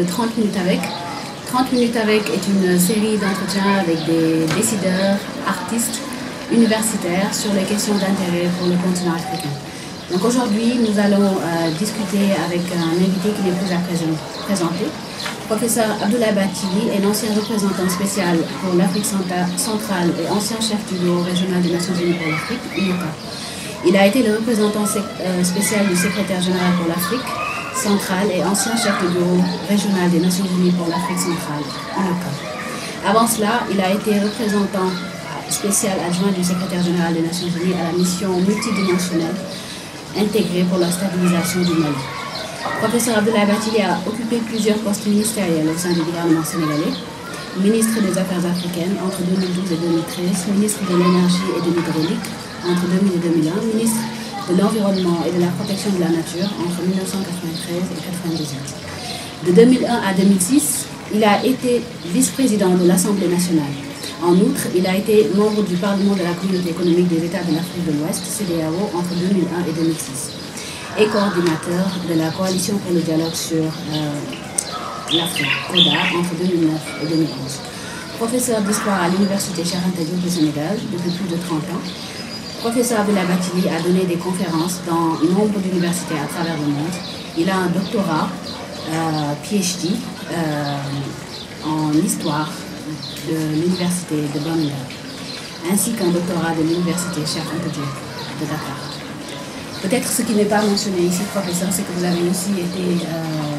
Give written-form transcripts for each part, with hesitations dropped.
de 30 minutes avec. 30 minutes avec est une série d'entretiens avec des décideurs, artistes, universitaires sur les questions d'intérêt pour le continent africain. Donc aujourd'hui, nous allons discuter avec un invité qui n'est plus à présenter. Professeur Abdoulaye Bathily est l'ancien représentant spécial pour l'Afrique centrale et ancien chef du bureau régional des Nations Unies pour l'Afrique, UNOCA. Il a été le représentant spécial du secrétaire général pour l'Afrique centrale et ancien chef du bureau régional des Nations Unies pour l'Afrique centrale, UNOCA. Avant cela, il a été représentant spécial adjoint du secrétaire général des Nations Unies à la mission multidimensionnelle intégrée pour la stabilisation du Mali. Professeur Abdoulaye Bathily a occupé plusieurs postes ministériels au sein du gouvernement sénégalais, ministre des Affaires africaines entre 2012 et 2013, ministre de l'énergie et de l'hydraulique entre 2000 et 2001, ministre de l'environnement et de la protection de la nature entre 1993 et 1998. De 2001 à 2006, il a été vice-président de l'Assemblée nationale. En outre, il a été membre du Parlement de la Communauté économique des États de l'Afrique de l'Ouest, CEDEAO, entre 2001 et 2006, et coordinateur de la Coalition pour le dialogue sur l'Afrique, CODA, entre 2009 et 2011. Professeur d'histoire à l'Université Cheikh Anta Diop du Sénégal depuis plus de 30 ans, professeur Abdoulaye Bathily a donné des conférences dans nombre d'universités à travers le monde. Il a un doctorat, PhD, en histoire de l'université de Birmingham, ainsi qu'un doctorat de l'université Cheikh Anta Diop de Dakar. Peut-être ce qui n'est pas mentionné ici, professeur, c'est que vous avez aussi été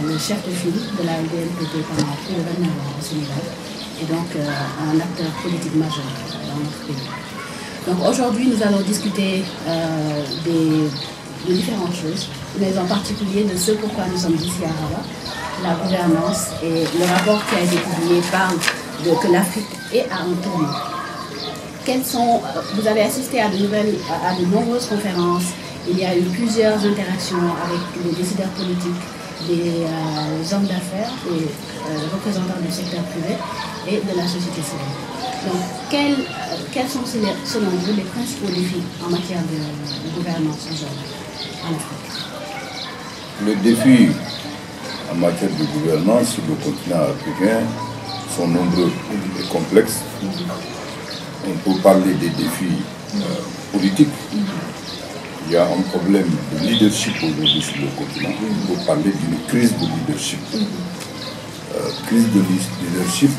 le chef de file de la LDNPT pendant plus de 29 ans au Sénégal, et donc un acteur politique majeur dans notre pays. Donc aujourd'hui, nous allons discuter de différentes choses, mais en particulier de ce pourquoi nous sommes ici à Rabat, la gouvernance, et le rapport qui a été publié parle que l'Afrique est à un tournant. Vous avez assisté à de nombreuses conférences, il y a eu plusieurs interactions avec les décideurs politiques, des hommes d'affaires, des représentants du secteur privé et de la société civile. Donc, quels sont selon vous les principaux défis en matière de gouvernance aujourd'hui en Afrique? Les défis en matière de gouvernance sur le continent africain sont nombreux et complexes. On peut parler des défis politiques. Il y a un problème de leadership aujourd'hui sur le continent. On peut parler d'une crise de leadership. Crise de leadership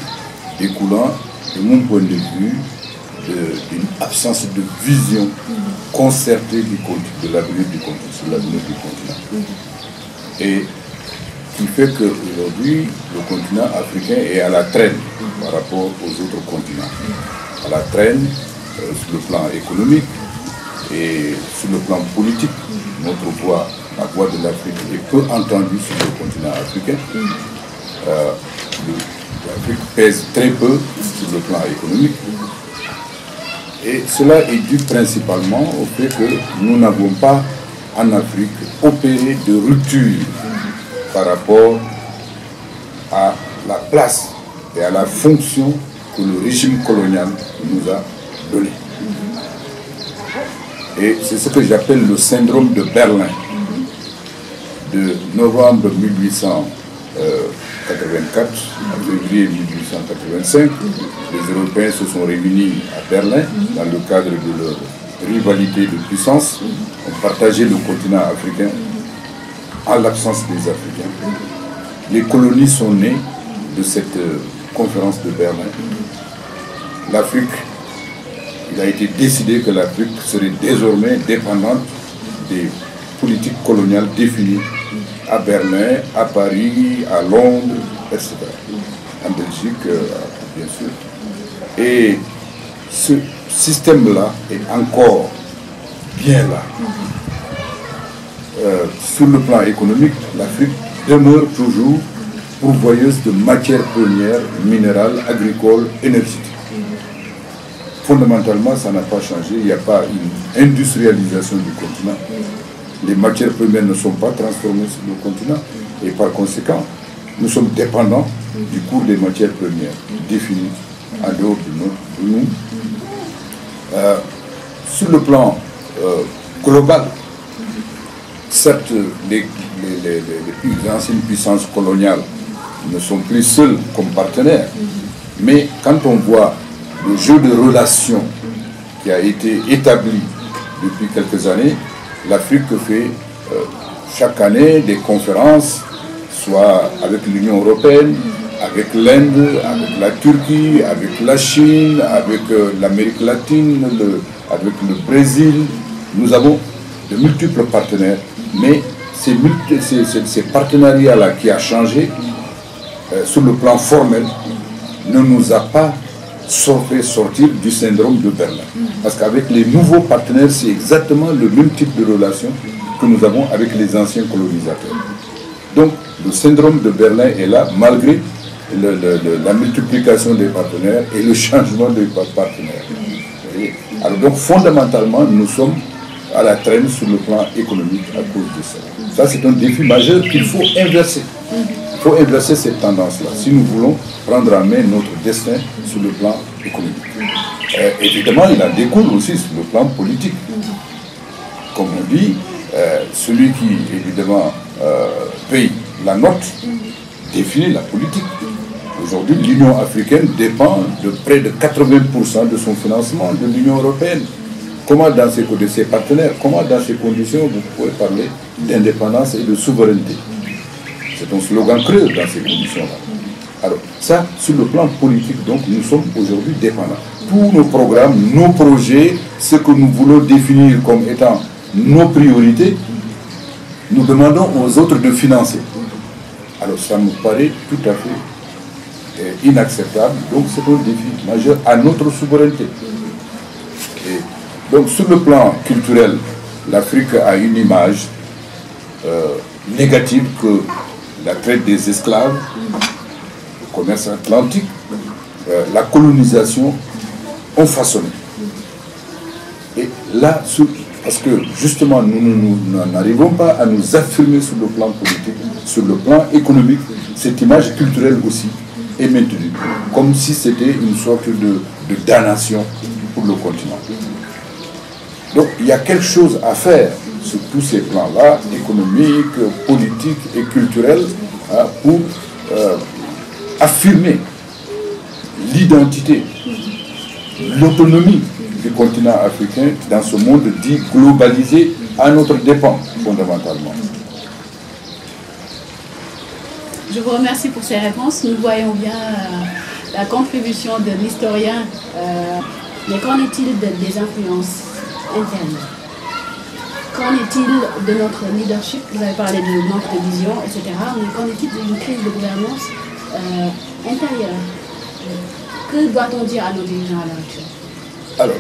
découlant, de mon point de vue, d'une absence de vision concertée de l'avenir du continent. Et qui fait qu'aujourd'hui, le continent africain est à la traîne par rapport aux autres continents. À la traîne sur le plan économique et sur le plan politique. Notre voix, la voix de l'Afrique, est peu entendue sur le continent africain. L'Afrique pèse très peu sur le plan économique. Et cela est dû principalement au fait que nous n'avons pas en Afrique opéré de rupture par rapport à la place et à la fonction que le régime colonial nous a donnée. Et c'est ce que j'appelle le syndrome de Berlin. De novembre 1884 à février 1885, les Européens se sont réunis à Berlin dans le cadre de leur rivalité de puissance. On partageait le continent africain en l'absence des Africains. Les colonies sont nées de cette conférence de Berlin. L'Afrique, il a été décidé que l'Afrique serait désormais dépendante des politiques coloniales définies à Berlin, à Paris, à Londres, etc. En Belgique, bien sûr. Et ce système-là est encore bien là. Sur le plan économique, l'Afrique demeure toujours pourvoyeuse de matières premières, minérales, agricoles, énergétiques. Fondamentalement, ça n'a pas changé. Il n'y a pas une industrialisation du continent. Les matières premières ne sont pas transformées sur le continent. Et par conséquent, nous sommes dépendants du cours des matières premières définies en dehors de nous. Sur le plan global, certes, les plus anciennes puissances coloniales ne sont plus seuls comme partenaires. Mais quand on voit le jeu de relations qui a été établi depuis quelques années, l'Afrique fait chaque année des conférences, soit avec l'Union européenne, avec l'Inde, avec la Turquie, avec la Chine, avec l'Amérique latine, avec le Brésil. Nous avons de multiples partenaires, mais ces partenariats-là qui a changé sur le plan formel ne nous a pas fait sortir du syndrome de Berlin. Parce qu'avec les nouveaux partenaires, c'est exactement le même type de relation que nous avons avec les anciens colonisateurs. Donc, le syndrome de Berlin est là, malgré la multiplication des partenaires et le changement des partenaires. Alors, donc, fondamentalement, nous sommes à la traîne sur le plan économique à cause de ça. Ça, c'est un défi majeur qu'il faut inverser. Il faut inverser cette tendance-là si nous voulons prendre en main notre destin sur le plan économique. Évidemment, il en découle aussi sur le plan politique. Comme on dit, celui qui, évidemment, paye la note définit la politique. Aujourd'hui, l'Union africaine dépend de près de 80% de son financement de l'Union européenne. Comment dans ces partenaires, comment dans ces conditions vous pouvez parler d'indépendance et de souveraineté? C'est un slogan creux dans ces conditions-là. Alors, ça, sur le plan politique, donc, nous sommes aujourd'hui dépendants. Tous nos programmes, nos projets, ce que nous voulons définir comme étant nos priorités, nous demandons aux autres de financer. Alors, ça me paraît tout à fait inacceptable. Donc, c'est un défi majeur à notre souveraineté. Et donc, sur le plan culturel, l'Afrique a une image négative que la traite des esclaves, le commerce atlantique, la colonisation ont façonné. Et là, parce que justement, nous n'arrivons pas à nous affirmer sur le plan politique, sur le plan économique, cette image culturelle aussi est maintenue, comme si c'était une sorte de damnation pour le continent. Donc il y a quelque chose à faire sur tous ces plans-là, économiques, politiques et culturels, pour affirmer l'identité, l'autonomie du continent africain dans ce monde dit globalisé à notre dépens, fondamentalement. Je vous remercie pour ces réponses. Nous voyons bien la contribution de l'historien. Mais qu'en est-il des influences intérieures? Qu'en est-il de notre leadership? Vous avez parlé de manque de vision, etc. Mais qu'en est-il d'une crise de gouvernance intérieure? Que doit-on dire à nos dirigeants à l'heure actuelle? Alors,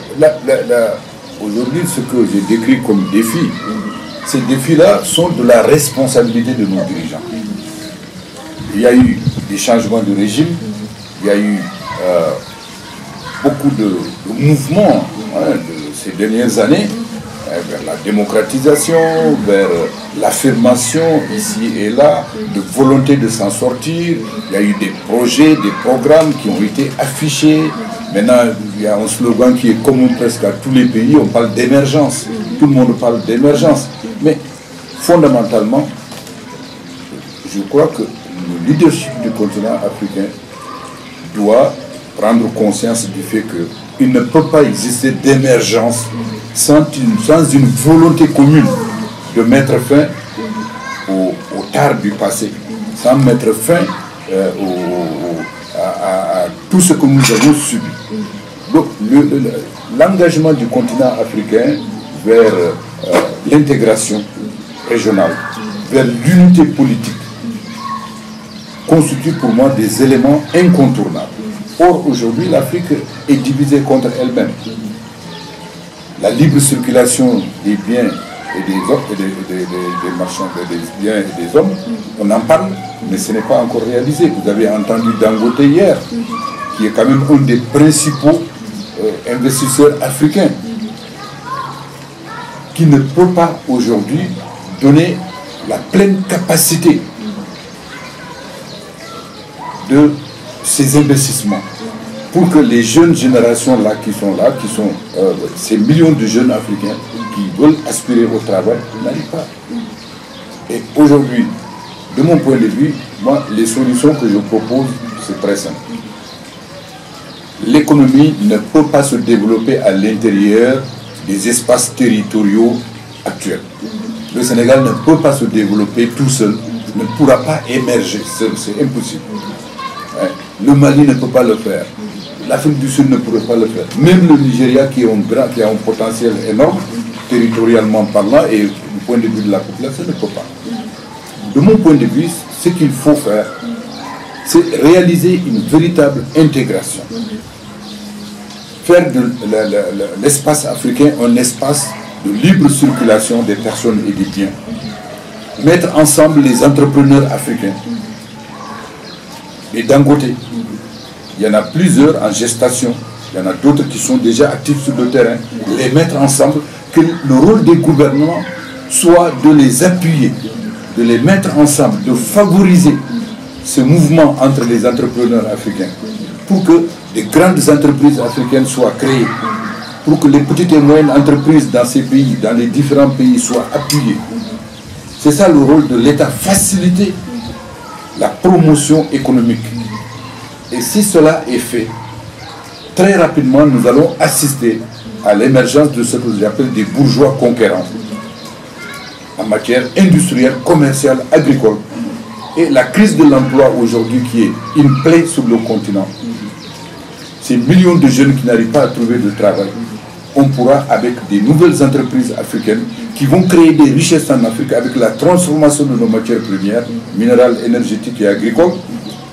aujourd'hui, ce que j'ai décrit comme défi, ces défis-là sont de la responsabilité de nos dirigeants. Il y a eu des changements de régime, il y a eu beaucoup de mouvements de ces dernières années vers la démocratisation, vers l'affirmation ici et là, de volonté de s'en sortir. Il y a eu des projets, des programmes qui ont été affichés. Maintenant, il y a un slogan qui est commun presque à tous les pays, on parle d'émergence. Tout le monde parle d'émergence. Mais fondamentalement, je crois que le leadership du continent africain doit prendre conscience du fait qu'il ne peut pas exister d'émergence sans une volonté commune de mettre fin au tard du passé, sans mettre fin à tout ce que nous avons subi. Donc l'engagement du continent africain vers l'intégration régionale, vers l'unité politique, constitue pour moi des éléments incontournables. Or, aujourd'hui, l'Afrique est divisée contre elle-même. La libre circulation des biens et des hommes, des marchands, des biens et des hommes, on en parle, mais ce n'est pas encore réalisé. Vous avez entendu Dangote hier, qui est quand même un des principaux investisseurs africains, qui ne peut pas aujourd'hui donner la pleine capacité de ces investissements pour que les jeunes générations là, qui sont ces millions de jeunes africains qui veulent aspirer au travail, n'arrivent pas. Et aujourd'hui, de mon point de vue, Moi, les solutions que je propose, c'est très simple. L'économie ne peut pas se développer à l'intérieur des espaces territoriaux actuels. Le Sénégal ne peut pas se développer tout seul, ne pourra pas émerger seul, c'est impossible. Le Mali ne peut pas le faire, l'Afrique du Sud ne pourrait pas le faire. Même le Nigeria qui a un potentiel énorme, territorialement parlant et du point de vue de la population, ne peut pas. De mon point de vue, ce qu'il faut faire, c'est réaliser une véritable intégration. Faire de l'espace africain un espace de libre circulation des personnes et des biens. Mettre ensemble les entrepreneurs africains. Et d'un côté, il y en a plusieurs en gestation, il y en a d'autres qui sont déjà actifs sur le terrain. Les mettre ensemble, que le rôle des gouvernements soit de les appuyer, de les mettre ensemble, de favoriser ce mouvement entre les entrepreneurs africains pour que des grandes entreprises africaines soient créées, pour que les petites et moyennes entreprises dans ces pays, dans les différents pays, soient appuyées. C'est ça le rôle de l'État, faciliter la promotion économique. Et si cela est fait, très rapidement, nous allons assister à l'émergence de ce que j'appelle des bourgeois conquérants en matière industrielle, commerciale, agricole. Et la crise de l'emploi aujourd'hui qui est une plaie sur le continent, ces millions de jeunes qui n'arrivent pas à trouver de travail, on pourra, avec des nouvelles entreprises africaines qui vont créer des richesses en Afrique avec la transformation de nos matières premières, minérales, énergétiques et agricoles,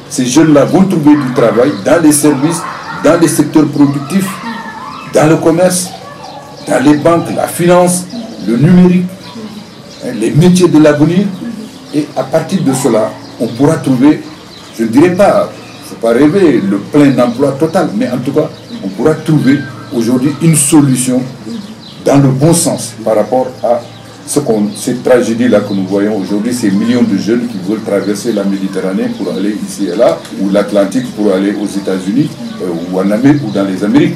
ces jeunes-là vont trouver du travail dans les services, dans les secteurs productifs, dans le commerce, dans les banques, la finance, le numérique, les métiers de l'avenir. Et à partir de cela, on pourra trouver, je ne dirais pas, il ne faut pas rêver, le plein emploi total, mais en tout cas, on pourra trouver aujourd'hui une solution dans le bon sens par rapport à cette tragédie-là que nous voyons aujourd'hui, ces millions de jeunes qui veulent traverser la Méditerranée pour aller ici et là, ou l'Atlantique pour aller aux États-Unis, ou en Amérique, ou dans les Amériques.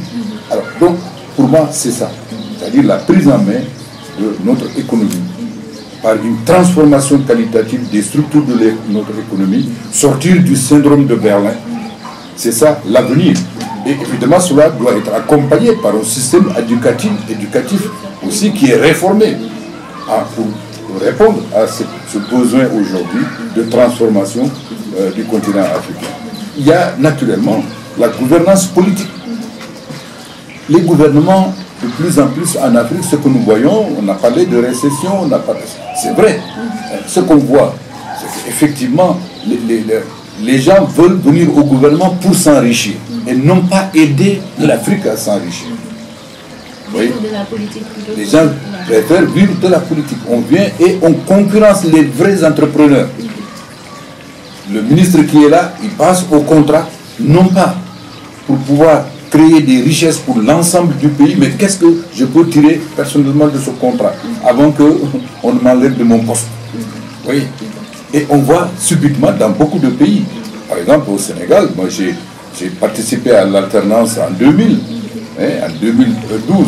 Alors, donc, pour moi, c'est ça. C'est-à-dire la prise en main de notre économie par une transformation qualitative des structures de notre économie, sortir du syndrome de Berlin. C'est ça l'avenir. Et évidemment, cela doit être accompagné par un système éducatif aussi qui est réformé pour répondre à ce besoin aujourd'hui de transformation du continent africain. Il y a naturellement la gouvernance politique. Les gouvernements, de plus en plus en Afrique, ce que nous voyons, on a parlé de récession, c'est vrai. Ce qu'on voit, c'est qu'effectivement, les gens veulent venir au gouvernement pour s'enrichir et non pas aider l'Afrique à s'enrichir. Oui. Les gens préfèrent vivre de la politique. On vient et on concurrence les vrais entrepreneurs. Le ministre qui est là, il passe au contrat, non pas pour pouvoir créer des richesses pour l'ensemble du pays, mais qu'est-ce que je peux tirer personnellement de ce contrat avant qu'on m'enlève de mon poste. Oui. Et on voit subitement dans beaucoup de pays, par exemple au Sénégal, moi j'ai participé à l'alternance en 2000, en 2012.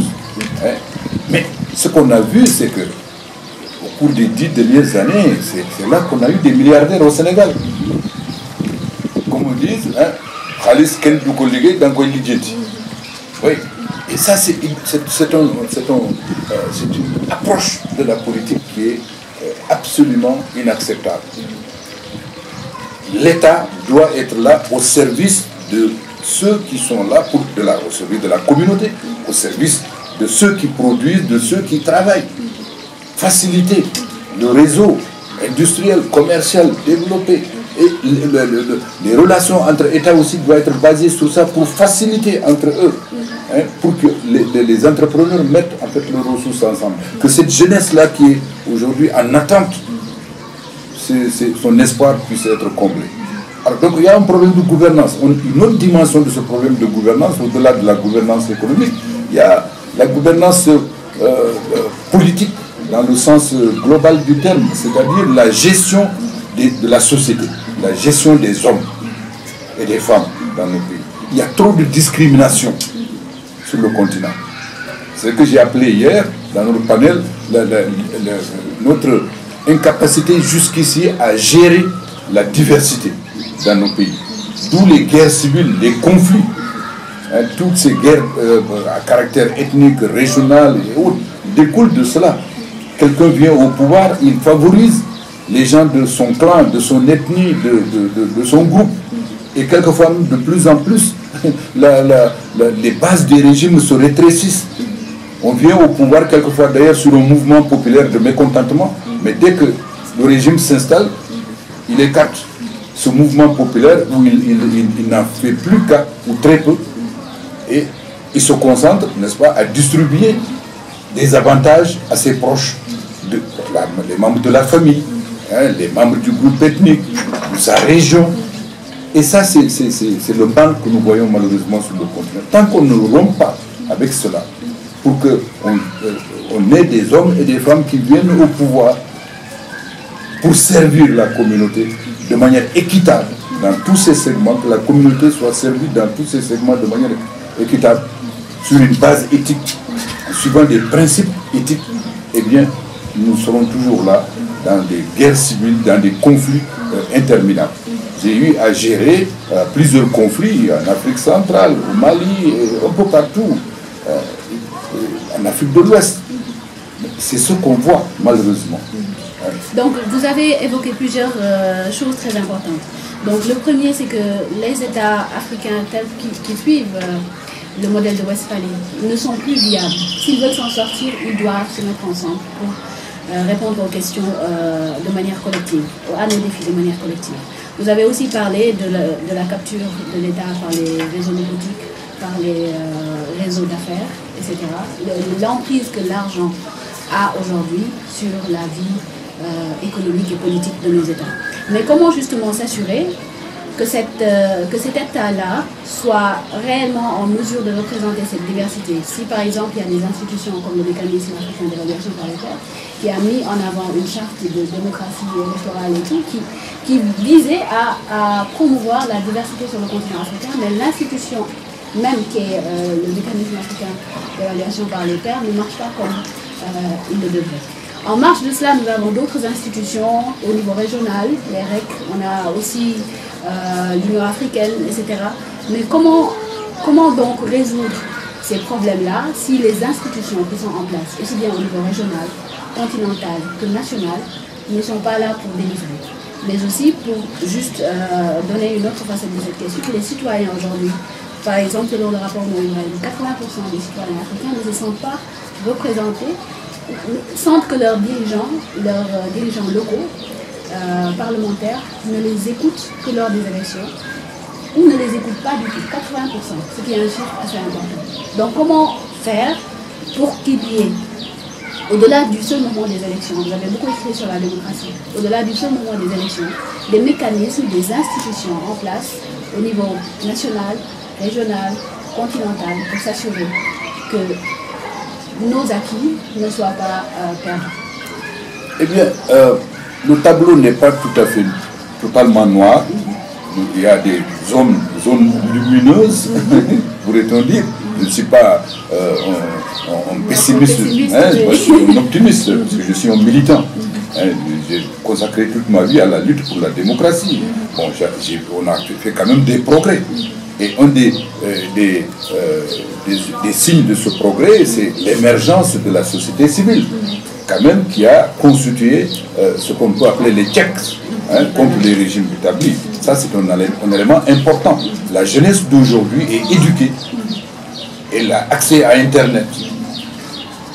Mais ce qu'on a vu, c'est que au cours des 10 dernières années, c'est là qu'on a eu des milliardaires au Sénégal. Comme on dit, Khalis Ken Doukoligé dans Koilidjeti. Oui. Et ça, c'est une approche de la politique qui est absolument inacceptable. L'État doit être là au service de ceux qui sont là, au service de la communauté, au service de ceux qui produisent, de ceux qui travaillent. Faciliter le réseau industriel, commercial, développé. Et les relations entre États aussi doivent être basées sur ça pour faciliter entre eux, pour que les entrepreneurs mettent en fait leurs ressources ensemble. Que cette jeunesse-là qui est aujourd'hui en attente, son espoir puisse être comblé. Alors, donc il y a un problème de gouvernance. Une autre dimension de ce problème de gouvernance, au-delà de la gouvernance économique, il y a la gouvernance politique dans le sens global du terme, c'est-à-dire la gestion de la société, la gestion des hommes et des femmes dans nos pays. Il y a trop de discrimination sur le continent. C'est ce que j'ai appelé hier dans notre panel notre incapacité jusqu'ici à gérer la diversité dans nos pays. D'où les guerres civiles, les conflits, toutes ces guerres à caractère ethnique, régional et autres, découlent de cela. Quelqu'un vient au pouvoir, il favorise les gens de son clan, de son ethnie, de son groupe. Et quelquefois, de plus en plus, les bases des régimes se rétrécissent. On vient au pouvoir quelquefois d'ailleurs sur un mouvement populaire de mécontentement, mais dès que le régime s'installe, il écarte ce mouvement populaire où il n'en fait plus qu'à, ou très peu, et il se concentre, n'est-ce pas, à distribuer des avantages à ses proches, les membres de la famille, les membres du groupe ethnique, de sa région. Et ça, c'est le mal que nous voyons malheureusement sur le continent. Tant qu'on ne rompt pas avec cela, pour qu'on ait des hommes et des femmes qui viennent au pouvoir pour servir la communauté de manière équitable dans tous ces segments, que la communauté soit servie dans tous ces segments de manière équitable, sur une base éthique, en suivant des principes éthiques, eh bien, nous serons toujours là dans des guerres civiles, dans des conflits interminables. J'ai eu à gérer plusieurs conflits en Afrique centrale, au Mali, un peu partout, en Afrique de l'Ouest. C'est ce qu'on voit, malheureusement. Donc, vous avez évoqué plusieurs choses très importantes. Donc, le premier, c'est que les États africains tels qui suivent le modèle de Westphalie ne sont plus viables. S'ils veulent s'en sortir, ils doivent se mettre ensemble pour répondre aux questions de manière collective, à nos défis de manière collective. Vous avez aussi parlé de la capture de l'État par les réseaux politiques, par les réseaux d'affaires, etc. L'emprise que l'argent a aujourd'hui sur la vie économique et politique de nos États. Mais comment justement s'assurer que cet État-là soit réellement en mesure de représenter cette diversité? Si par exemple il y a des institutions comme le mécanisme africain d'évaluation par les pairs qui a mis en avant une charte de démocratie électorale et tout, qui visait à promouvoir la diversité sur le continent africain, mais l'institution même qui est le mécanisme africain d'évaluation par les pairs ne marche pas comme il le devrait. En marge de cela, nous avons d'autres institutions au niveau régional, les REC, on a aussi l'Union africaine, etc. Mais comment donc résoudre ces problèmes-là si les institutions qui sont en place, aussi bien au niveau régional, continental que national, ne sont pas là pour délivrer, mais aussi pour juste donner une autre facette de cette question, que les citoyens aujourd'hui, par exemple selon le rapport de 80% des citoyens africains ne se sentent pas représentés, sentent que leurs dirigeants locaux, parlementaires, ne les écoutent que lors des élections, ou ne les écoutent pas du tout, 80%, ce qui est un chiffre assez important. Donc comment faire pour qu'il y ait, au-delà du seul moment des élections, vous avez beaucoup écrit sur la démocratie, au-delà du seul moment des élections, des mécanismes, des institutions en place au niveau national, régional, continental, pour s'assurer que nos acquis ne soient pas perdus? Eh bien, le tableau n'est pas tout à fait totalement noir. Il y a des zones lumineuses, pourrait-on dire. Je ne suis pas un pessimiste, je suis un optimiste, parce que je suis un militant. J'ai consacré toute ma vie à la lutte pour la démocratie. Bon, on a fait quand même des progrès. Et un des signes de ce progrès, c'est l'émergence de la société civile, quand même, qui a constitué ce qu'on peut appeler les checks contre les régimes établis. Ça, c'est un élément important. La jeunesse d'aujourd'hui est éduquée. Elle a accès à Internet.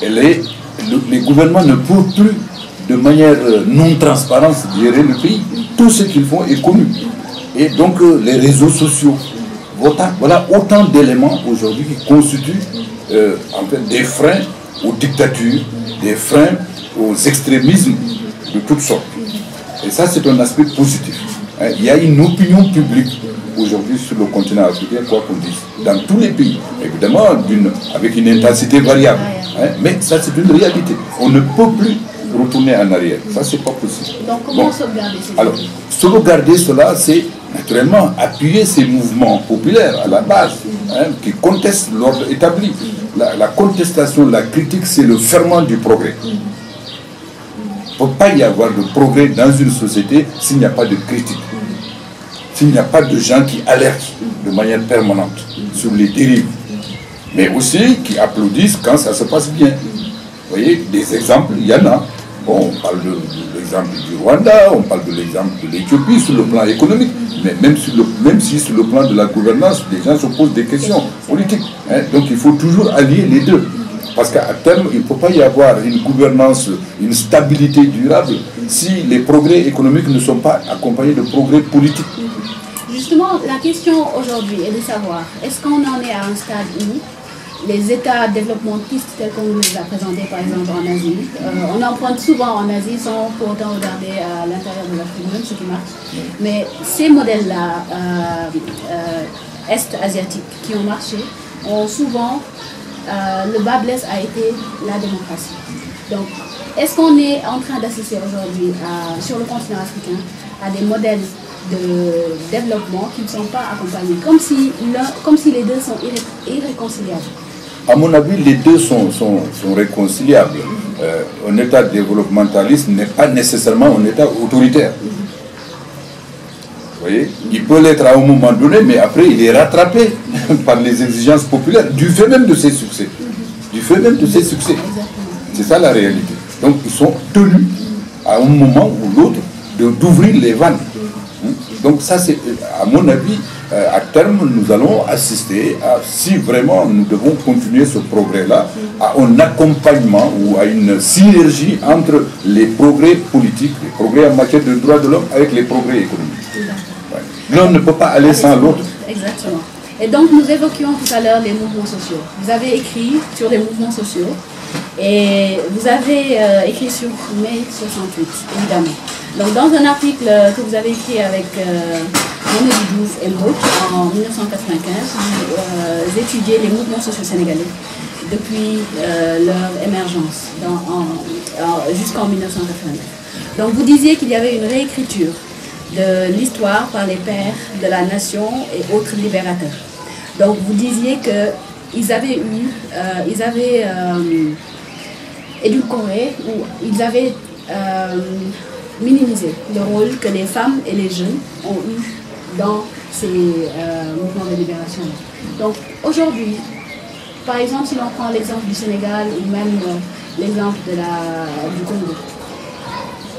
Les gouvernements ne peuvent plus, de manière non transparente, gérer le pays. Tout ce qu'ils font est connu. Et donc, les réseaux sociaux. Voilà autant d'éléments aujourd'hui qui constituent en fait des freins aux dictatures, des freins aux extrémismes de toutes sortes. Et ça, c'est un aspect positif. Il y a une opinion publique aujourd'hui sur le continent africain, quoi qu'on dise, dans tous les pays, évidemment avec une intensité variable. Mais ça, c'est une réalité. On ne peut plus retourner en arrière. Ça, c'est pas possible. Donc, comment sauvegarder cela? Alors, sauvegarder cela, c'est naturellement appuyer ces mouvements populaires à la base, qui contestent l'ordre établi. La contestation, la critique, c'est le ferment du progrès. ne peut pas y avoir de progrès dans une société s'il n'y a pas de critique. S'il n'y a pas de gens qui alertent de manière permanente sur les dérives, mais aussi qui applaudissent quand ça se passe bien. Vous voyez, des exemples, il y en a. Bon, on parle de l'exemple du Rwanda, on parle de l'exemple de l'Éthiopie sur le plan économique, mais même si sur le plan de la gouvernance, les gens se posent des questions politiques. Hein. Donc il faut toujours allier les deux. Parce qu'à terme, il ne peut pas y avoir une gouvernance, une stabilité durable si les progrès économiques ne sont pas accompagnés de progrès politiques. Justement, la question aujourd'hui est de savoir, est-ce qu'on en est à un stade où les États développementistes tels qu'on nous les a présentés par exemple en Asie, on emprunte souvent en Asie sans pour autant regarder à l'intérieur de l'Afrique même, ce qui marche. Mais ces modèles-là, est-asiatiques, qui ont marché, ont souvent, le bas blesse a été la démocratie. Donc, est-ce qu'on est en train d'assister aujourd'hui sur le continent africain à des modèles de développement qui ne sont pas accompagnés, comme si les deux sont irréconciliables? À mon avis, les deux sont réconciliables. Un État développementaliste n'est pas nécessairement un État autoritaire. Vous voyez, il peut l'être à un moment donné, mais après il est rattrapé par les exigences populaires, du fait même de ses succès. Du fait même de ses succès. C'est ça la réalité. Donc ils sont tenus à un moment ou l'autre d'ouvrir les vannes. Donc ça, c'est, à mon avis, à terme, nous allons assister à, si vraiment nous devons continuer ce progrès-là, à un accompagnement ou à une synergie entre les progrès politiques, les progrès en matière de droits de l'homme avec les progrès économiques. Ouais. L'un ne peut pas aller sans l'autre. Exactement. Et donc, nous évoquions tout à l'heure les mouvements sociaux. Vous avez écrit sur les mouvements sociaux et vous avez écrit sur mai 68, évidemment. Donc, dans un article que vous avez écrit avec Mamadou Diouf et Mbouch en 1995, vous étudiez les mouvements sociaux sénégalais depuis leur émergence jusqu'en 1989. Donc, vous disiez qu'il y avait une réécriture de l'histoire par les pères de la nation et autres libérateurs. Donc, vous disiez qu'ils avaient édulcoré ou ils avaient minimisé le rôle que les femmes et les jeunes ont eu dans ces mouvements de libération. Donc aujourd'hui, par exemple, si l'on prend l'exemple du Sénégal ou même l'exemple du Congo,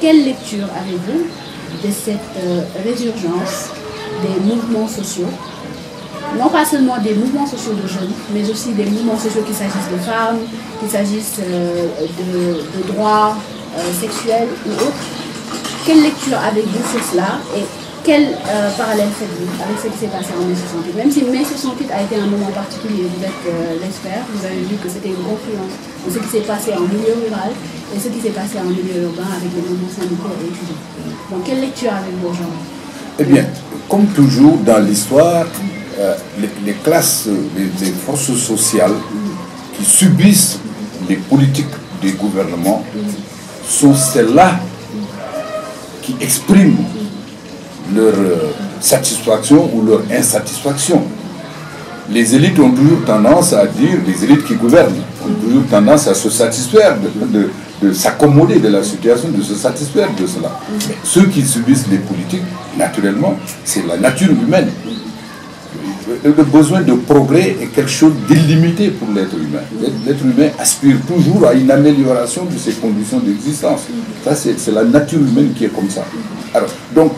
quelle lecture avez-vous de cette résurgence des mouvements sociaux, non pas seulement des mouvements sociaux de jeunes, mais aussi des mouvements sociaux qu'il s'agisse de femmes, qu'il s'agisse de droits sexuels ou autres? Quelle lecture avez-vous sur cela et quel parallèle faites-vous avec ce qui s'est passé en mai 68? Même si mai 68 a été un moment particulier, vous êtes l'expert, vous avez vu que c'était une confluence de ce qui s'est passé en milieu rural et ce qui s'est passé en milieu urbain avec les mouvements syndicaux et étudiants. Donc quelle lecture avez-vous aujourd'hui? Eh bien, comme toujours dans l'histoire, les classes, les forces sociales qui subissent les politiques des gouvernements sont celles-là qui expriment leur satisfaction ou leur insatisfaction. Les élites ont toujours tendance à dire, les élites qui gouvernent ont toujours tendance à se satisfaire de s'accommoder de la situation, de se satisfaire de cela. Mais ceux qui subissent les politiques, naturellement, c'est la nature humaine. Le besoin de progrès est quelque chose d'illimité pour l'être humain. L'être humain aspire toujours à une amélioration de ses conditions d'existence. Ça, c'est la nature humaine qui est comme ça. Alors, donc,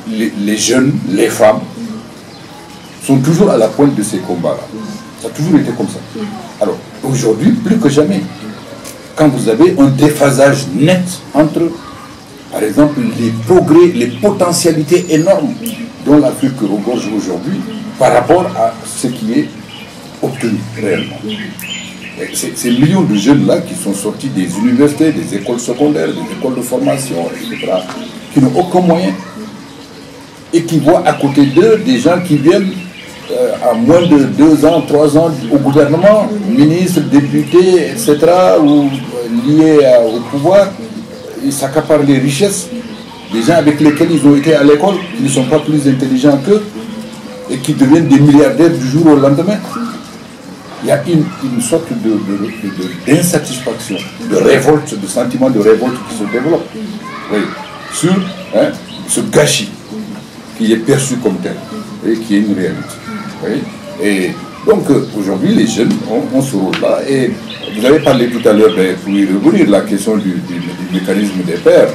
les jeunes, les femmes, sont toujours à la pointe de ces combats-là. Ça a toujours été comme ça. Alors, aujourd'hui, plus que jamais, quand vous avez un déphasage net entre, par exemple, les progrès, les potentialités énormes dont l'Afrique regorge aujourd'hui, par rapport à ce qui est obtenu réellement. Ces millions de jeunes-là qui sont sortis des universités, des écoles secondaires, des écoles de formation, etc., qui n'ont aucun moyen et qui voient à côté d'eux des gens qui viennent à moins de 2 ans, 3 ans au gouvernement, ministres, députés, etc., ou liés au pouvoir, ils s'accaparent les richesses, des gens avec lesquels ils ont été à l'école, qui ne sont pas plus intelligents qu'eux, et qui deviennent des milliardaires du jour au lendemain. il y a une sorte d'insatisfaction, de révolte, de sentiment de révolte qui se développe. Oui, sur ce gâchis qui est perçu comme tel et qui est une réalité. Oui. Et donc aujourd'hui, les jeunes ont ce rôle-là. Et vous avez parlé tout à l'heure, pour y revenir, la question du mécanisme des pairs,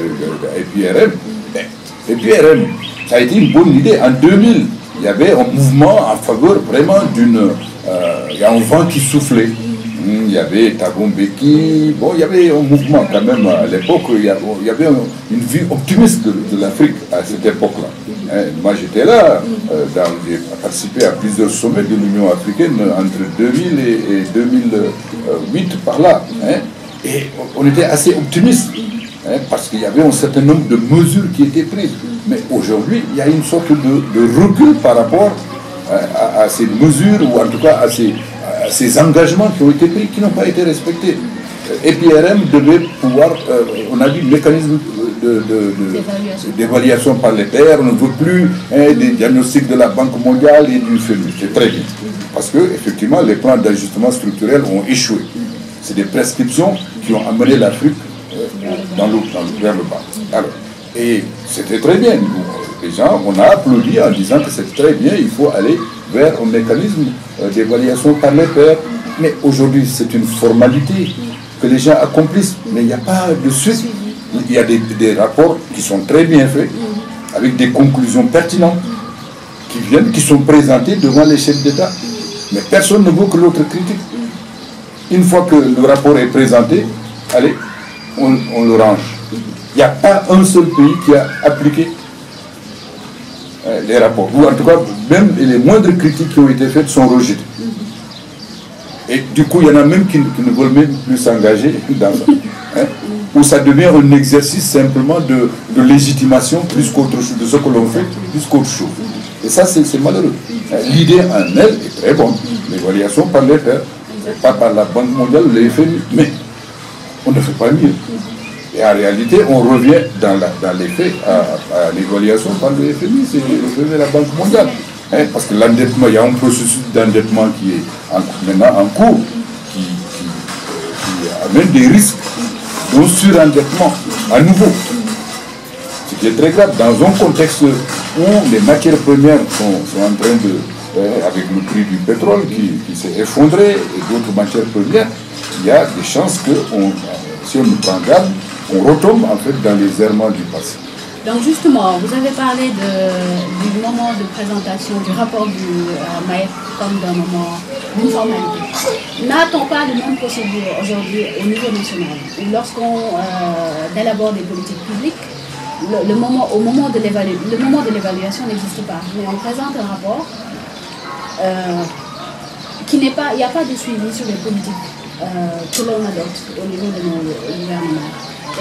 EPRM. EPRM, ça a été une bonne idée. En 2000, il y avait un mouvement en faveur vraiment il y a un vent qui soufflait. Il y avait Thabo Mbeki, bon, il y avait un mouvement quand même à l'époque, il y avait une vue optimiste de l'Afrique à cette époque-là. Moi j'étais là, j'ai participé à plusieurs sommets de l'Union africaine entre 2000 et 2008 par là. Et on était assez optimiste, parce qu'il y avait un certain nombre de mesures qui étaient prises. Mais aujourd'hui, il y a une sorte de recul par rapport à ces mesures, ou en tout cas à ces engagements qui ont été pris, qui n'ont pas été respectés. EPRM devait pouvoir, on a dit, mécanisme d'évaluation par les pairs, on ne veut plus des diagnostics de la Banque mondiale et du FMI. C'est très bien. Parce que, effectivement, les plans d'ajustement structurel ont échoué. C'est des prescriptions qui ont amené l'Afrique vers le bas. Alors, et c'était très bien. Les gens, on a applaudi en disant que c'est très bien, il faut aller vers un mécanisme d'évaluation par les pairs. Mais aujourd'hui, c'est une formalité que les gens accomplissent, mais il n'y a pas de suite. Il y a des rapports qui sont très bien faits, avec des conclusions pertinentes, qui sont présentés devant les chefs d'État. Mais personne ne veut que l'autre critique. Une fois que le rapport est présenté, allez, on le range. Il n'y a pas un seul pays qui a appliqué les rapports. Ou en tout cas, même les moindres critiques qui ont été faites sont rejetées. Et du coup, il y en a même qui ne veulent même plus s'engager dans ça. Où ça devient un exercice simplement de légitimation plus qu'autre chose, de ce que l'on fait, plus qu'autre chose. Et ça, c'est malheureux. L'idée en elle est très bonne. L'évaluation par les pairs, pas par la Banque mondiale ou les FMI. Mais on ne fait pas mieux. Et en réalité, on revient dans les faits à l'évaluation par le FMI, c'est la Banque mondiale. Parce que l'endettement, il y a un processus d'endettement qui est maintenant en cours, qui amène des risques d'un surendettement à nouveau. Ce qui est très grave dans un contexte où les matières premières sont en train avec le prix du pétrole qui s'est effondré et d'autres matières premières, il y a des chances que, si on nous prend garde, on retombe en fait dans les errements du passé. Donc justement, vous avez parlé du moment de présentation du rapport du MAEP comme d'un moment d'une formalité. N'a-t-on pas de même procédure aujourd'hui au niveau national? Lorsqu'on élabore des politiques publiques, le moment de l'évaluation n'existe pas. Mais on présente un rapport il n'y a pas de suivi sur les politiques que l'on adopte au niveau de nos gouvernements.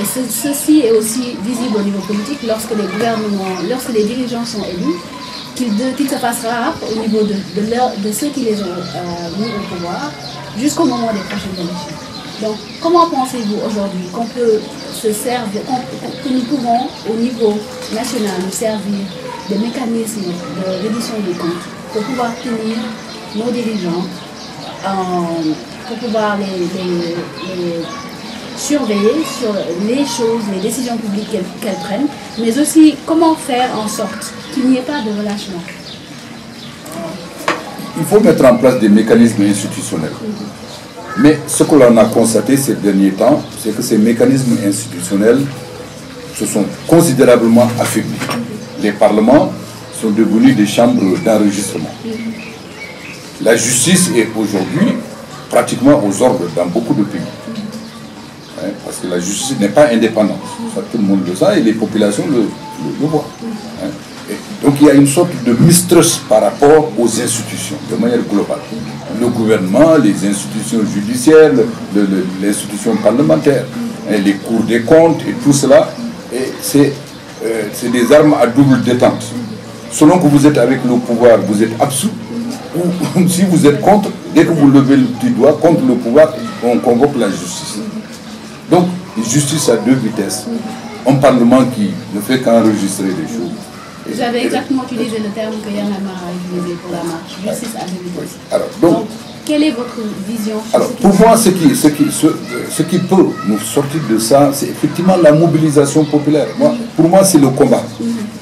Et ceci est aussi visible au niveau politique lorsque les dirigeants sont élus, qu'il se passe rare au niveau de ceux qui les ont mis au pouvoir jusqu'au moment des prochaines élections. Donc, comment pensez-vous aujourd'hui qu'on peut se servir, que nous pouvons au niveau national nous servir des mécanismes de reddition des comptes pour pouvoir tenir nos dirigeants, pour pouvoir les surveiller sur les choses, les décisions publiques qu'elles prennent, mais aussi comment faire en sorte qu'il n'y ait pas de relâchement? Il faut mettre en place des mécanismes institutionnels. Mais ce que l'on a constaté ces derniers temps, c'est que ces mécanismes institutionnels se sont considérablement affaiblis. Les parlements sont devenus des chambres d'enregistrement. La justice est aujourd'hui pratiquement aux ordres dans beaucoup de pays. Parce que la justice n'est pas indépendante. Ça, tout le monde le sait et les populations le voient. Et donc il y a une sorte de mistrust par rapport aux institutions, de manière globale. Le gouvernement, les institutions judiciaires, l'institution parlementaire, les cours des comptes et tout cela, c'est des armes à double détente. Selon que vous êtes avec le pouvoir, vous êtes absous, ou si vous êtes contre, dès que vous levez le petit doigt contre le pouvoir, on convoque la justice. Donc, une justice à deux vitesses. Un parlement qui ne fait qu'enregistrer des choses. Vous avez exactement utilisé le terme que Yann Amara a utilisé pour la marche. Justice à deux vitesses. Alors, donc quelle est votre vision? Alors, pour moi, ce qui peut nous sortir de ça, c'est effectivement la mobilisation populaire. Pour moi, c'est le combat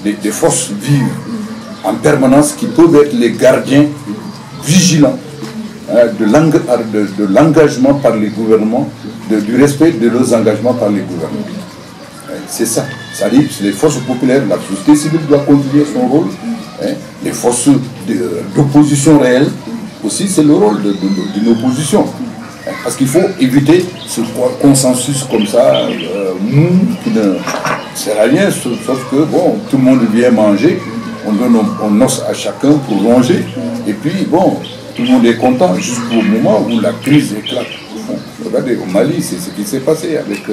des forces vives en permanence qui peuvent être les gardiens vigilants de l'engagement par les gouvernements, du respect de leurs engagements par les gouvernements. C'est ça. Ça dit, c'est les forces populaires, la société civile doit continuer son rôle. Les forces d'opposition réelle aussi, c'est le rôle d'une opposition. Parce qu'il faut éviter ce consensus comme ça, mou, qui ne sert à rien, sauf que bon, tout le monde vient manger, on ose à chacun pour manger, et puis bon, tout le monde est content jusqu'au moment où la crise éclate. Bon, regardez, au Mali, c'est ce qui s'est passé avec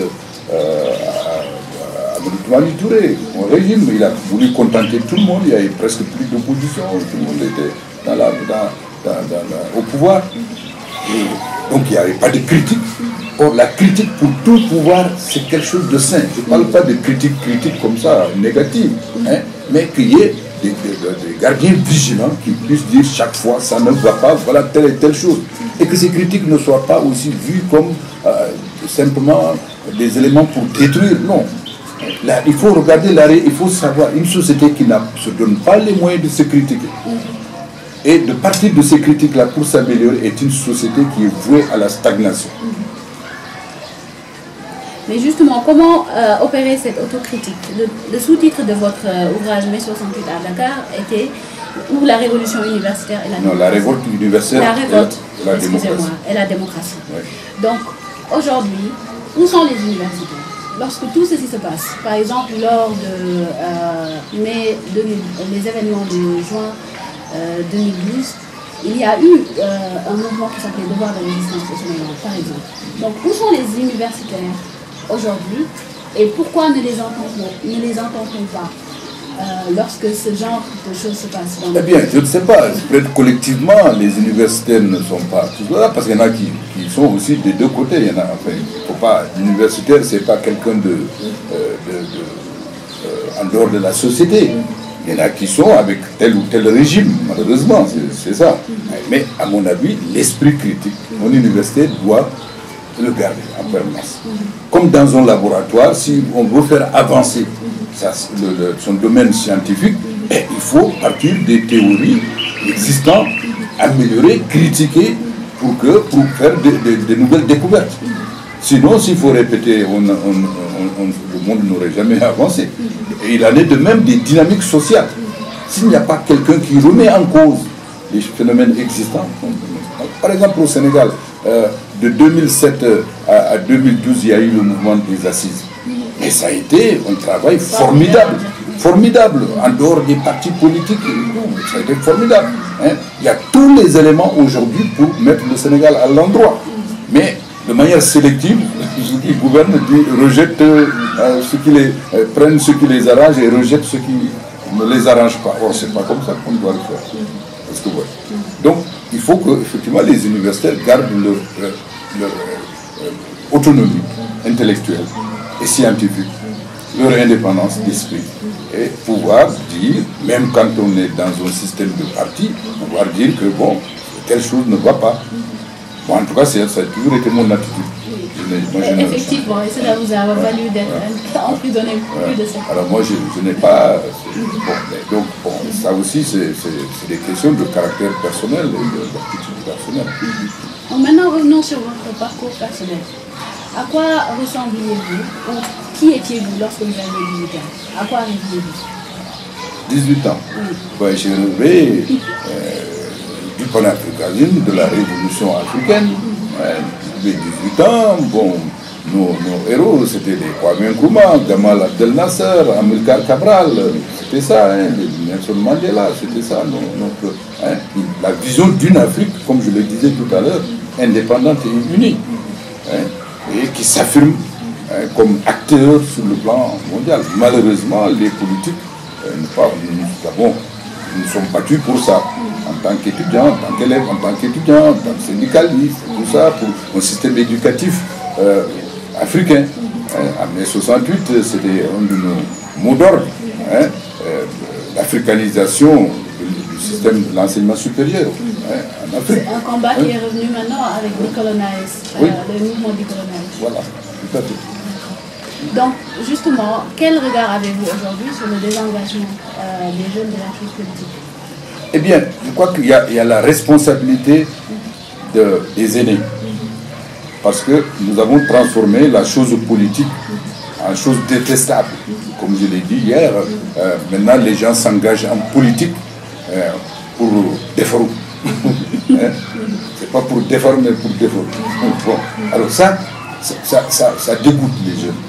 Toumani Touré, mon régime. Il a voulu contenter tout le monde, il n'y avait presque plus d'opposition, tout le monde était au pouvoir. Et donc il n'y avait pas de critique. Or, la critique pour tout pouvoir, c'est quelque chose de sain. Je ne parle pas de critique comme ça, négative, mais qu'il y ait des gardiens vigilants qui puissent dire chaque fois ça ne va pas, voilà telle et telle chose. Et que ces critiques ne soient pas aussi vues comme simplement des éléments pour détruire. Non. Là, il faut regarder l'arrêt, il faut savoir, une société qui ne se donne pas les moyens de se critiquer et de partir de ces critiques-là pour s'améliorer est une société qui est vouée à la stagnation. Mais justement, comment opérer cette autocritique? Le sous-titre de votre ouvrage Mai 68 à Dakar était ou la révolution universitaire et la démocratie. Non, la révolte universitaire et la démocratie. Et la démocratie. Oui. Donc, aujourd'hui, où sont les universités? Lorsque tout ceci se passe, par exemple lors de les événements de juin 2012, il y a eu un mouvement qui s'appelait Devoir de résistance au Sénégal, par exemple. Donc, où sont les universitaires aujourd'hui et pourquoi ne les entend-on pas lorsque ce genre de choses se passent dans le pays? Eh bien, je ne sais pas. Peut-être collectivement, les universitaires ne sont pas tous là, parce qu'il y en a qui sont aussi des deux côtés. Il y en a, enfin, faut pas. L'universitaire, c'est pas quelqu'un en dehors de la société. Il y en a qui sont avec tel ou tel régime, malheureusement, c'est ça. Mais à mon avis, l'esprit critique, mon université doit le garder en permanence. Comme dans un laboratoire, si on veut faire avancer son domaine scientifique, il faut partir des théories existantes, améliorer, critiquer pour faire de nouvelles découvertes. Sinon, s'il faut répéter, le monde n'aurait jamais avancé. Et il en est de même des dynamiques sociales. S'il n'y a pas quelqu'un qui remet en cause les phénomènes existants, par exemple au Sénégal, de 2007 à 2012, il y a eu le mouvement des assises. Et ça a été un travail formidable, en dehors des partis politiques, ça a été formidable. Il y a tous les éléments aujourd'hui pour mettre le Sénégal à l'endroit. Mais de manière sélective, ceux qui gouvernent rejettent prennent ce qui les arrange et rejettent ce qui ne les arrange pas. Or, c'est pas comme ça qu'on doit le faire. Parce que, ouais. Donc, il faut que effectivement les universitaires gardent leur autonomie intellectuelle et scientifique, leur indépendance d'esprit, et pouvoir dire, même quand on est dans un système de parti, pouvoir dire que bon, telle chose ne va pas. Bon, en tout cas, ça a toujours été mon attitude. Effectivement, et cela vous a valu d'être emprisonné plus de 7 ans. Alors moi, je n'ai pas... Bon, donc, bon, ça aussi, c'est des questions de caractère personnel, d'attitude personnelle. Donc, maintenant, revenons sur votre parcours personnel. À quoi ressembliez-vous? Qui étiez-vous lorsque vous aviez 18 ans? À quoi arriviez-vous? 18 ans. Oui. J'ai relevé du panafricanisme, de la révolution africaine. J'avais 18 ans, bon, nos héros, c'était les Kwame Nkrumah, Gamal Abdel Nasser, Amilcar Cabral, c'était ça, Nelson Mandela, c'était ça, la vision d'une Afrique, comme je le disais tout à l'heure, indépendante et unie, et qui s'affirme comme acteur sur le plan mondial. Malheureusement, les politiques, nous sommes battus pour ça, en tant qu'étudiants, en tant qu'élèves, en tant qu'étudiants, en tant que syndicalistes, tout ça, pour un système éducatif africain. En mai 68, c'était un de nos mots d'ordre, l'africanisation du système de l'enseignement supérieur en Afrique. C'est un combat qui est revenu maintenant avec Decolonize, le mouvement Decolonize. Voilà, tout à fait. Donc, justement, quel regard avez-vous aujourd'hui sur le désengagement des jeunes de la crise politique? Eh bien, je crois qu'il y a la responsabilité des aînés. Parce que nous avons transformé la chose politique en chose détestable. Comme je l'ai dit hier, maintenant les gens s'engagent en politique pour déformer. C'est pas pour déformer, mais pour déformer. Bon. Alors ça dégoûte les jeunes.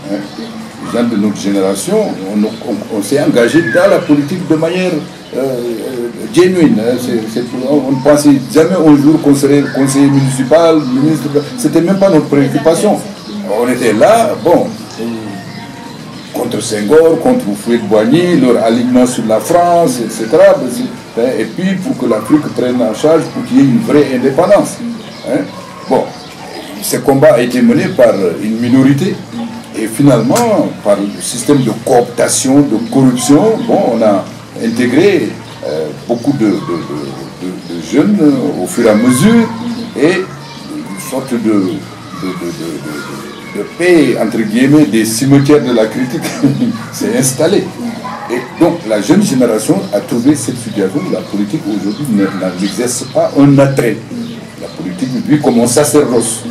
Les gens de notre génération, on s'est engagé dans la politique de manière genuine. On ne pensait jamais un jour qu'on serait conseiller municipal, ministre. C'était même pas notre préoccupation. On était là, bon, contre Senghor, contre Houphouët-Boigny, leur alignement sur la France, etc. Et puis pour que l'Afrique prenne en charge, pour qu'il y ait une vraie indépendance. Bon, ce combat a été mené par une minorité. Et finalement, par le système de cooptation, de corruption, bon, on a intégré beaucoup de jeunes au fur et à mesure, et une sorte de paix, entre guillemets, des cimetières de la critique s'est installée. Et donc la jeune génération a trouvé cette situation où la politique aujourd'hui n'exerce pas un attrait. La politique vit comme un sacerdoce.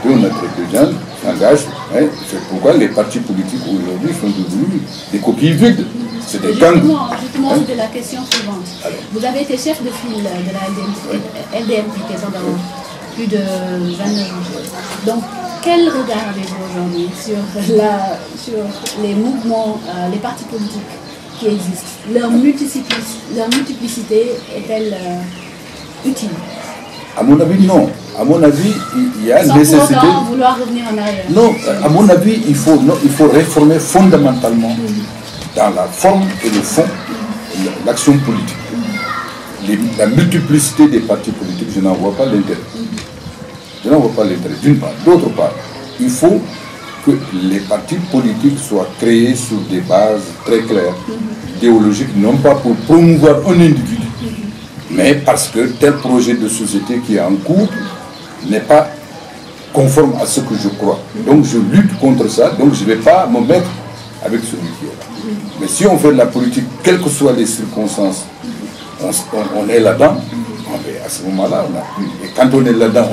Un attrait de jeunes s'engage. C'est pourquoi les partis politiques aujourd'hui sont devenus des coquilles vides. C'est des gangs. Justement, c'était la question suivante. Alors, vous avez été chef de file de la LDMPT pendant plus de 29 ans. Donc, quel regard avez-vous aujourd'hui sur les mouvements, les partis politiques qui existent? Leur multiplicité est-elle utile? À mon avis, non. À mon avis, il y a nécessité... Sans pour autant vouloir revenir en arrière. Non, à mon avis, il faut réformer fondamentalement, dans la forme et le fond, l'action politique. La multiplicité des partis politiques, je n'en vois pas l'intérêt. Je n'en vois pas l'intérêt, d'une part. D'autre part, il faut que les partis politiques soient créés sur des bases très claires, idéologiques, non pas pour promouvoir un individu, mais parce que tel projet de société qui est en cours n'est pas conforme à ce que je crois. Donc je lutte contre ça, donc je ne vais pas me mettre avec celui qui est là. Mais si on fait de la politique, quelles que soient les circonstances, on est là-dedans, à ce moment-là, on a plus. Et quand on est là-dedans,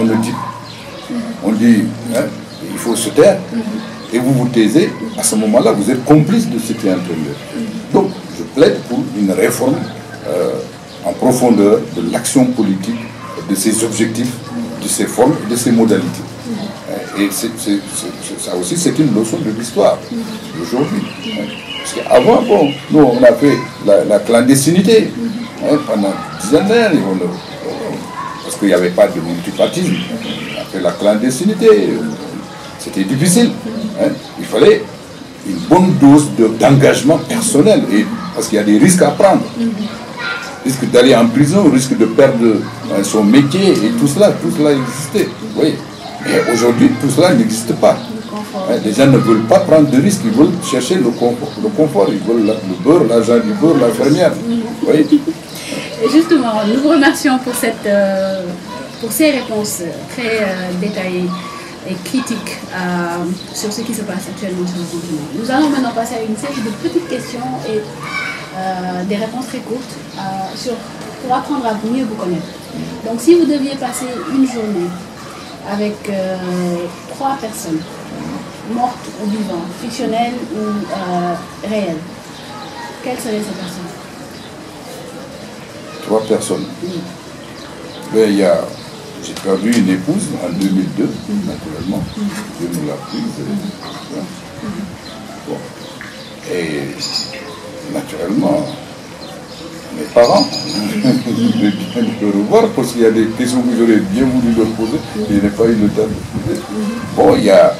on dit, il faut se taire, et vous vous taisez, à ce moment-là, vous êtes complice de ce qui est en train de. Donc, je plaide pour une réforme en profondeur de l'action politique, de ses objectifs, de ses formes et de ses modalités. Et ça aussi, c'est une leçon de l'histoire d'aujourd'hui. Parce qu'avant, bon, nous, on a fait la clandestinité pendant 10 années, parce qu'il n'y avait pas de multipartisme. On a fait la clandestinité. C'était difficile. Il fallait une bonne dose d'engagement personnel, parce qu'il y a des risques à prendre. Risque d'aller en prison, risque de perdre son métier, et tout cela existait. Oui. Mais aujourd'hui, tout cela n'existe pas. Les gens ne veulent pas prendre de risques, ils veulent chercher le confort, ils veulent le beurre, l'argent du beurre, la fermière. Oui. Et justement, nous vous remercions pour ces réponses très détaillées et critiques sur ce qui se passe actuellement sur le continent. Nous allons maintenant passer à une série de petites questions et des réponses très courtes pour apprendre à mieux vous connaître. Donc si vous deviez passer une journée avec 3 personnes, mortes ou vivantes, fictionnelles ou réelles, quelles seraient ces personnes? 3 personnes. Ben, j'ai perdu une épouse en 2002, naturellement. Dieu nous l'a prise. Bon. Et naturellement, mes parents, je vais bien le revoir parce qu'il y a des questions que j'aurais bien voulu leur poser, mais je n'ai pas eu le temps de poser. Bon, il y a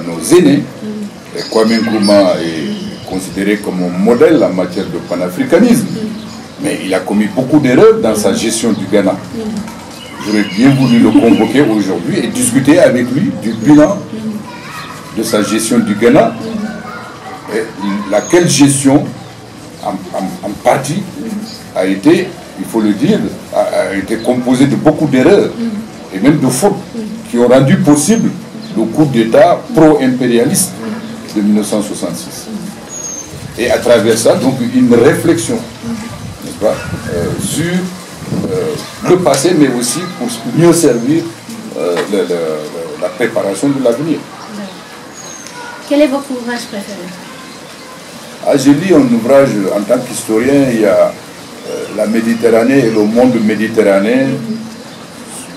nos aînés. Et Kwame Nkrumah est considéré comme un modèle en matière de panafricanisme. Mais il a commis beaucoup d'erreurs dans sa gestion du Ghana. J'aurais bien voulu le convoquer aujourd'hui et discuter avec lui du bilan de sa gestion du Ghana. Et laquelle gestion, parti a été, il faut le dire, a été composé de beaucoup d'erreurs et même de fautes qui ont rendu possible le coup d'État pro-impérialiste de 1966. Et à travers ça, donc une réflexion, n'est-ce pas, sur le passé, mais aussi pour mieux servir la préparation de l'avenir. Quel est votre ouvrage préféré? J'ai lu un ouvrage en tant qu'historien, il y a La Méditerranée et le monde méditerranéen,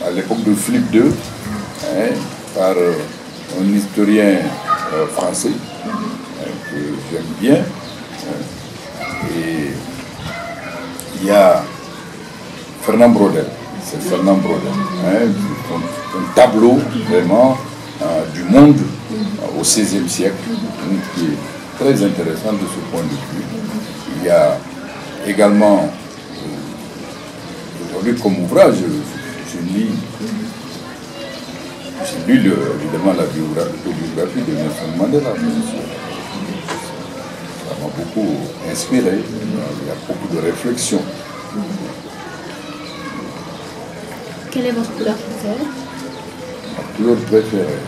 à l'époque de Philippe II, par un historien français que j'aime bien. Et il y a Fernand Braudel, c'est Fernand Braudel, un tableau vraiment du monde au XVIe siècle, qui est très intéressant de ce point de vue. Il y a également, aujourd'hui comme ouvrage, j'ai lu évidemment l'autobiographie de Nelson Mandela. Ça m'a beaucoup inspiré, il y a beaucoup de réflexions. Quelle est votre couleur préférée? Ma couleur préférée,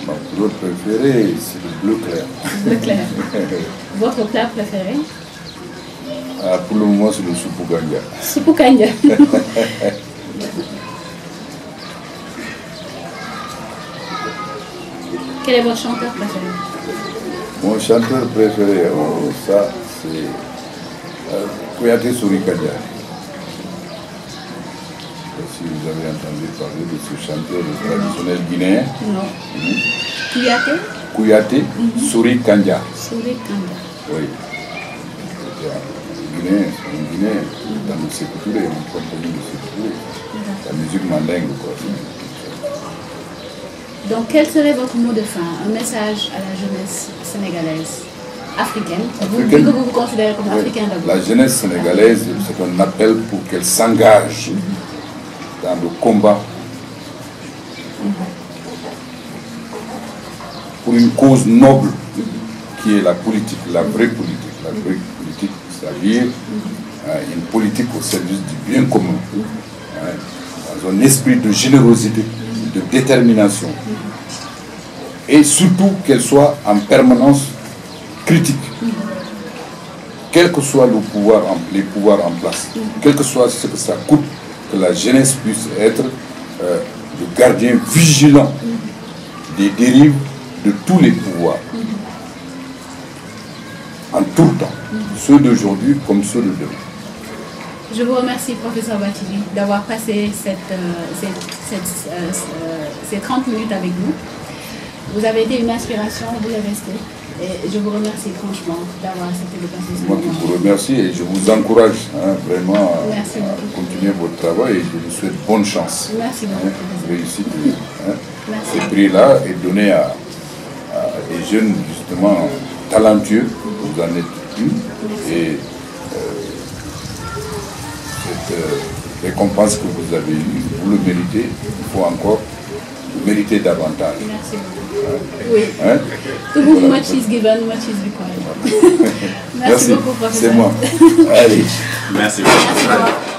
ma couleur préférée, c'est le bleu clair. Bleu clair. Votre plat préféré? Pour le moment, c'est le soupou ganja. Soupou ganja. Quel est votre chanteur préféré? Mon chanteur préféré, ça, c'est Kouyaté Souri Kanja. Si vous avez entendu parler de ce chanteur traditionnel guinéen. Non. Kouyaté Souri Kanja. Souri Kanja. Oui. Un Guinéen, dans le Sékou Touré, une compagnie de Sékou Touré. La musique mandingue, quoi. Donc, quel serait votre mot de fin, un message à la jeunesse sénégalaise, africaine? Vous considérez comme africain d'abord? La jeunesse sénégalaise, c'est un appel pour qu'elle s'engage dans le combat pour une cause noble qui est la politique, la vraie politique. La vraie politique, c'est-à-dire une politique au service du bien commun, dans un esprit de générosité, de détermination, et surtout qu'elle soit en permanence critique, quel que soit les pouvoirs en place, quel que soit ce que ça coûte, que la jeunesse puisse être le gardien vigilant des dérives de tous les pouvoirs, en tout temps, ceux d'aujourd'hui comme ceux de demain. Je vous remercie, professeur Bathily, d'avoir passé ces 30 minutes avec nous. Vous avez été une inspiration, vous l'avez resté. Et je vous remercie franchement d'avoir accepté de passer ce moment. Moi qui vous remercie et je vous encourage vraiment à continuer votre travail et je vous souhaite bonne chance. Merci beaucoup. Réussite. Ces prix-là est donné à des jeunes justement talentueux, vous en êtes une. Et cette récompense que vous avez eue, vous le méritez, il faut encore mériter davantage. Merci beaucoup. Oui. To whom much is given, much is required. Merci beaucoup, professeur. C'est moi. Allez. Merci beaucoup.